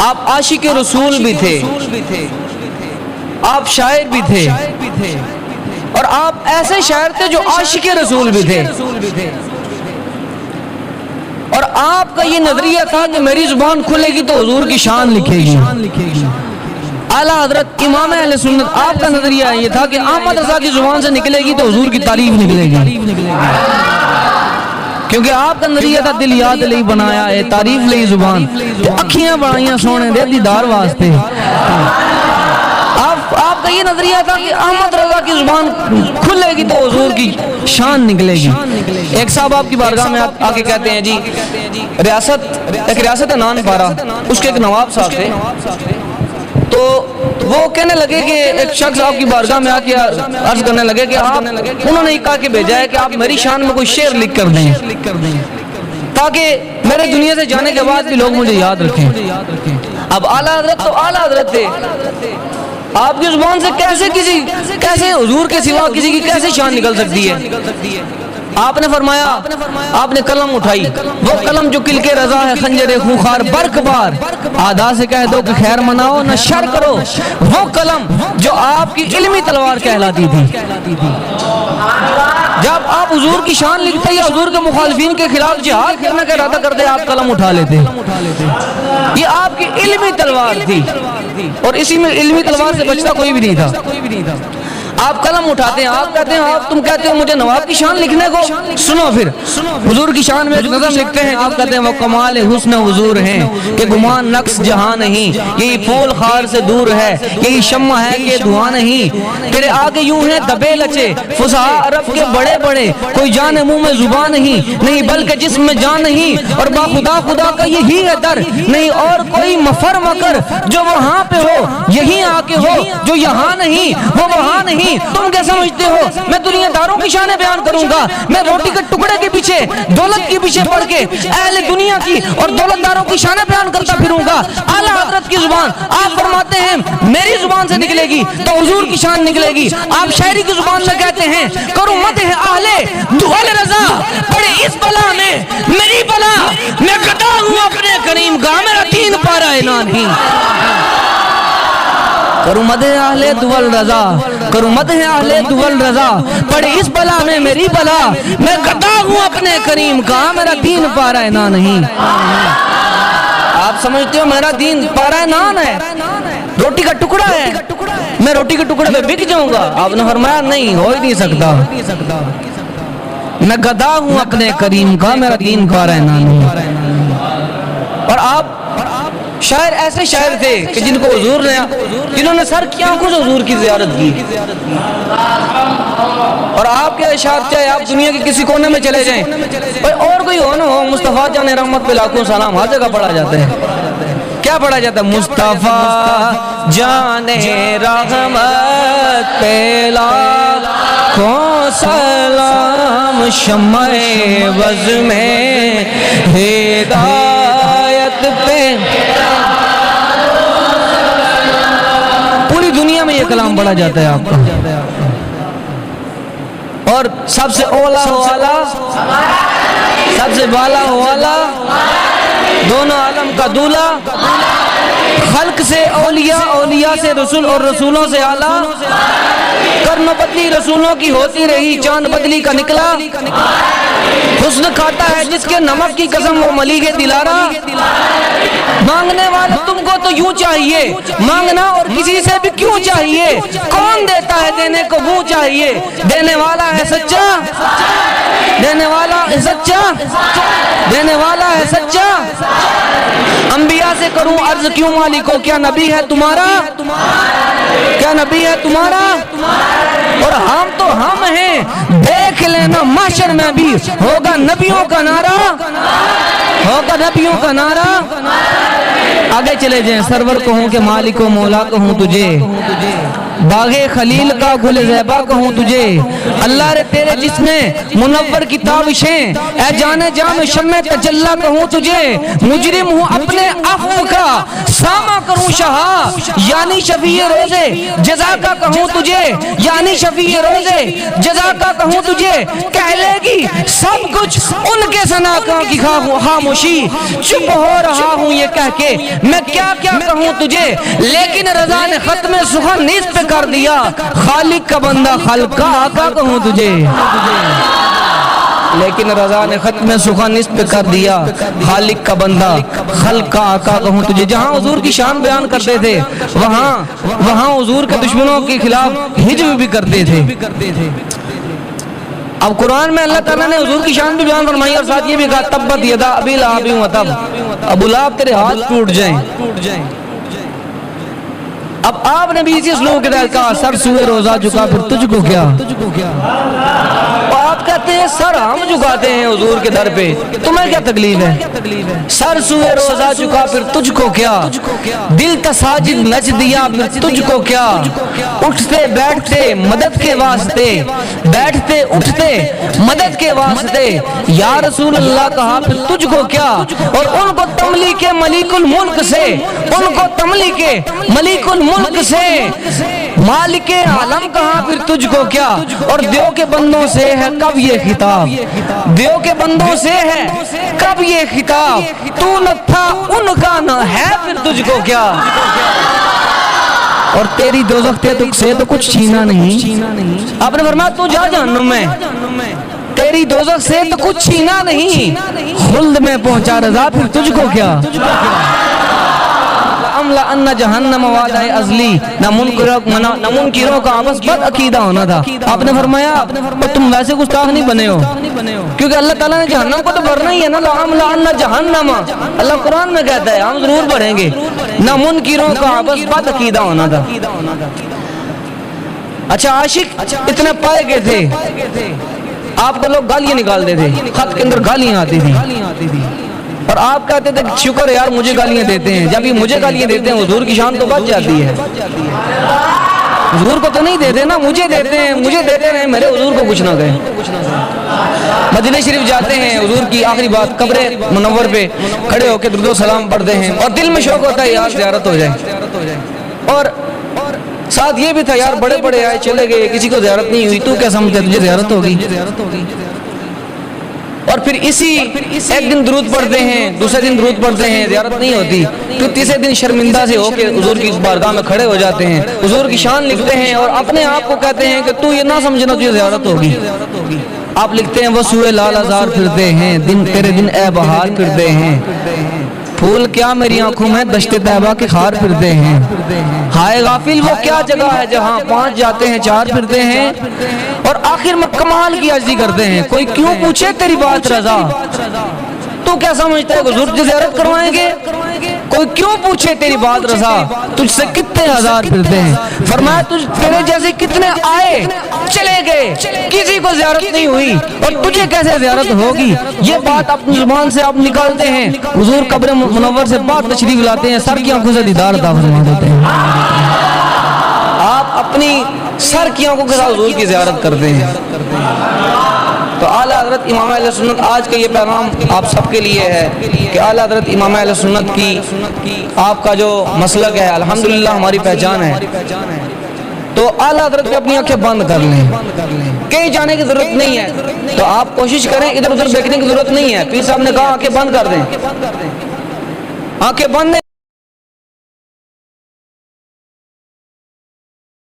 آپ عاشق رسول بھی تھے، آپ شاعر بھی تھے، اور آپ ایسے شاعر تھے جو عاشق رسول بھی تھے، اور آپ کا یہ نظریہ تھا کہ میری زبان کھلے گی تو حضور کی شان لکھے گی۔ اعلیٰ حضرت امام اہل سنت آپ کا نظریہ یہ تھا کہ احمد رضا کی زبان سے نکلے گی تو حضور کی تعریف نکلے گی، کیونکہ آپ کا نظریہ تھا دل یاد لئی بنایا ہے تعریف لئی زبان، اکھیاں بنائیاں سونے دے دیدار واسطے۔ آپ کا یہ نظریہ تھا کہ احمد رضا کی زبان کھلے گی تو حضور کی شان نکلے گی۔ ایک صاحب آپ کی بارگاہ میں آکے کہتے ہیں جی ایک ریاست ہے نان پارا، اس کے ایک نواب صاحب تھے، تو وہ کہنے لگے کہ ایک شخص آپ کی بارگاہ میں آکے عرض کرنے لگے کہ انہوں نے یہ کہا کہ بھیجا ہے کہ آپ میری شان میں کوئی شعر لکھ کر دیں تاکہ میرے دنیا سے جانے کے بعد بھی لوگ مجھے یاد رکھیں۔ اب اعلیٰ حضرت تو اعلیٰ حضرت تھے، آپ کی زبان سے کیسے حضور کے سوا کسی کی کیسے شان نکل سکتی ہے؟ آپ نے فرمایا، آپ نے قلم اٹھائی، وہ قلم جو کل کے رضا ہے خنجر خوخار برق بار، آدھا سے کہہ دو کہ خیر مناؤ نہ شر کرو، وہ قلم جو آپ کی علمی تلوار کہلاتی تھی۔ جب آپ حضور کی شان لکھتے یا حضور کے مخالفین کے خلاف جہاد کرنے کا ارادہ کرتے آپ قلم اٹھا لیتے، یہ آپ کی علمی تلوار تھی، اور اسی میں علمی تلوار سے بچتا کوئی بھی نہیں تھا۔ آپ قلم اٹھاتے ہیں، آپ کہتے ہیں، تم کہتے ہو مجھے نواب کی شان لکھنے کو، سنو پھر حضور کی شان میں ایک نظم لکھتے ہیں، آپ کہتے ہیں وہ کمال حسن حضور ہیں کہ گمان نقص جہاں نہیں، یہی پھول خار سے دور ہے، یہی شمع ہے کہ دھواں نہیں، تیرے آگے یوں ہیں دبے لچے فصحاء عرب کے بڑے بڑے، کوئی جان منہ میں زبان نہیں بلکہ جسم میں جان نہیں، اور با خدا خدا کا یہی ہے در، نہیں اور کوئی مفر مکر جو وہاں پہ ہو یہیں آ کے ہو، جو یہاں نہیں وہ وہاں نہیں۔ تم کیا سمجھتے ہو میں دنیا داروں کی شانیں بیان کروں گا؟ میں روٹی کے ٹکڑے کے پیچھے دولت کے پیچھے پڑھ کے اہل دنیا کی اور دولت داروں کی شانیں بیان کرتا پھروں گا؟ اعلیٰ حضرت کی زبان آپ فرماتے ہیں میری زبان سے نکلے گی تو حضور کی شان نکلے گی۔ آپ شاعری کی زبان میں کہتے ہیں کروں مدح اہل دول رضا پڑے اس بلا میں میری بلا، میں گدا ہوں اپنے کریم کا میرا دین پارا اعلان ہی۔ کروں مدح اہل دول رضا، کروں مدح اہل دول رضا پڑے اس بلا میں میری بلا، میں گدا ہوں اپنے کریم کا میرا دین پارا اعلان نہیں۔ آپ سمجھتے ہو میرا دین پارا اعلان ہے، روٹی کا ٹکڑا ہے، میں روٹی کے ٹکڑے پہ بک جاؤں گا؟ آپ نے فرمایا نہیں، ہو ہی نہیں سکتا، میں گدا ہوں اپنے کریم کا میرا دین پارا اعلان نہیں۔ اور آپ شاعر ایسے شاعر تھے کہ جن کو حضور نے، جنہوں نے سر کی آنکھوں سے حضور کی زیارت کی، اور آپ کے اشعار چاہے آپ دنیا کے کسی کونے میں چلے جائیں اور کوئی ہو نہ ہو، مصطفیٰ جان رحمت پہ لاکھوں سلام ہر جگہ پڑھا جاتا ہے۔ کیا پڑھا جاتا ہے؟ مصطفیٰ جان رحمت پہ لاکھوں سلام، شمع وز میں ہدایت پہ۔ پوری دنیا میں یہ کلام پڑھا جاتا ہے آپ کا، اور سب سے اولا والا، سب سے بالا والا، دونوں عالم کا دولا، خلق سے اولیاء، اولیاء سے رسول اور رسولوں سے اعلیٰ، کرن بدلی رسولوں کی ہوتی رہی، چاند بدلی کا نکلا، حسن کھاتا ہے جس کے نمک کی قسم وہ ملیح دلارا، مانگنے والے تم کو تو یوں چاہیے، مانگنا اور کسی سے بھی کیوں چاہیے، کون دیتا ہے دینے کو وہ چاہیے، دینے والا ہے سچا، دینے والا ہے سچا، دینے والا ہے سچا۔ انبیاء سے کروں عرض کیوں مالکو، کیا نبی ہے تمہارا، کیا نبی ہے تمہارا؟ اور ہم تو ہم ہیں، دیکھ لینا محشر میں بھی ہوگا نبیوں کا نعرہ، ہوگا نبیوں کا نعرہ۔ آگے چلے جائیں، سرور کہوں کہ مالک و مولا کہوں تجھے، باغ خلیل کا گل زیبا کہوں تجھے، اللہ رے تیرے جس میں منور کی تابشیں، اے جانے جاں میں شمع تجلی کہوں تجھے، مجرم ہوں اپنے عفو کا سامع کروں شہا یعنی شفیع روزے جزا کا کہوں تجھے، یعنی شفیع روزے جزا کا کہوں تجھے، کہہ لے گی سب کچھ ان کے ثناء کی خاموشی، چپ ہو رہا ہوں یہ کہہ کے میں کیا کیا کہوں تجھے، لیکن رضا نے ختم سخن نیز پہ کر دیا، خالق کا بندہ خلق کا آقا کہوں تجھے، لیکن رضا نے ختم سخن اس پہ کر دیا، خالق کا بندہ خلق کا آقا کہوں تجھے۔ جہاں حضور کی شان بیان کرتے تھے وہاں حضور کے دشمنوں کے خلاف ہجو بھی کرتے تھے۔ اب قرآن میں اللہ تعالیٰ نے حضور کی شان بھی بیان فرمائی اور ساتھ یہ بھی کہا تبت یدا ابی لہب وتب، ابو لہب تیرے ہاتھ ٹوٹ جائیں۔ اب آپ نے بھی اسی اسلوب کے تحت کہا سر سوئے روزہ جھکا پھر تجھ کو کیا، آپ کہتے ہیں سر ہم جھکاتے ہیں حضور کے در پہ، تمہیں کیا تکلیف ہے، سر سوئے روزہ جھکا پھر تجھ کو کیا، دل تساجد نچ دیا پھر تجھ کو کیا، اٹھتے بیٹھتے مدد کے واسطے، بیٹھتے اٹھتے مدد کے واسطے، یا رسول اللہ کہا پھر تجھ کو کیا، اور ان کو تملی کے ملیک الملک سے، ان کو تملی کے ملیک الملک سے مالک عالم کہا پھر تجھ کو کیا، اور دیو کے بندوں سے ہے کب یہ خطاب، دیو کے بندوں سے ہے کب یہ خطاب، تو نہ تھا ان کا نہ ہے پھر تجھ کو کیا، اور تیری دوزخ سے تو کچھ چھینا نہیں، آپ نے فرمایا تو جا جہنم میں، تیری دوزخ سے تو کچھ چھینا نہیں، خلد میں پہنچا رضا پھر تجھ کو کیا، ان جہنم وعدہ ازلی، نہ منکروں کا آپس بد عقیدہ ہونا تھا۔ آپ نے فرمایا تم ویسے گستاخ نہیں بنے ہو، کیونکہ اللہ تعالیٰ نے جہنم کو تو بھرنا ہی ہے نا، ان جہنم، اللہ قرآن میں کہتا ہے ہم ضرور بھریں گے، نہ منکروں کا آپس بد عقیدہ ہونا تھا۔ اچھا عاشق اتنے پائے گئے تھے، آپ کو لوگ گالیاں نکالتے تھے، خط کے اندر گالیاں آتی تھی، اور آپ کہتے تھے شکر یار مجھے گالیاں دیتے ہیں، جب یہ مجھے گالیاں دیتے ہیں حضور کی شان تو بچ جاتی ہے، حضور کو تو نہیں دیتے نا، مجھے دیتے ہیں، مجھے دیتے رہے میرے حضور کو کچھ نہ کہیں۔ مدینہ شریف جاتے ہیں، حضور کی آخری بات قبر منور پہ کھڑے ہو کے درود و سلام پڑھتے ہیں، اور دل میں شوق ہوتا ہے یار زیارت ہو جائے، اور ساتھ یہ بھی تھا یار بڑے بڑے آئے چلے گئے کسی کو زیارت نہیں ہوئی، تو کیا سمجھتے تجھے زیارت ہوگی، اور پھر ایک دن درود پڑھتے ہیں، دوسرے دن درود پڑھتے ہیں، زیارت نہیں ہوتی، پھر تیسرے دن شرمندہ سے ہو کے حضور کی بارگاہ میں کھڑے ہو جاتے ہیں، حضور کی شان لکھتے ہیں، اور اپنے آپ کو کہتے ہیں کہ تو یہ نہ سمجھنا تجھے زیارت ہوگی۔ آپ لکھتے ہیں وہ سوئے لال ازار پھرتے ہیں، دن تیرے دن اے بہار پھرتے ہیں، پھول کیا میری آنکھوں میں دشت طیبہ کے خار پھرتے ہیں، ہائے غافل وہ کیا جگہ ہے جہاں پانچ جاتے ہیں چار پھرتے ہیں، اور آخر میں کمال کی عجزی کرتے ہیں، کوئی کیوں پوچھے تیری بات رضا، تو کیا سمجھتا ہے حضور تجھے زیارت کروائیں گے، کوئی کیوں پوچھے تیری بات رضا، تجھ سے کتنے ہزار پھرتے ہیں، فرمایا تیرے جیسے کتنے آئے چلے گئے، کسی کو زیارت نہیں ہوئی، اور تجھے کیسے زیارت ہوگی، یہ بات اپنی زبان سے آپ نکالتے ہیں، حضور قبر منور سے بات تشریف لاتے ہیں، سر کی آنکھوں سے دیدار عطا فرما دیتے ہیں، آپ اپنی سر کی آنکھوں کے ساتھ حضور کی زیارت کرتے ہیں۔ تو اعلیٰ حضرت امام اہل سنت آج کا یہ پیغام آپ سب کے لیے ہے کہ اعلیٰ حضرت امام اہل سنت کی آپ کا جو مسلک ہے الحمدللہ ہماری پہچان ہے، تو اعلیٰ حضرت پہ اپنی آنکھیں بند کر لیں، کہیں جانے کی ضرورت نہیں ہے، تو آپ کوشش کریں ادھر ادھر دیکھنے کی ضرورت نہیں ہے، پیر صاحب نے کہا آنکھیں بند کر دیں، آنکھیں بند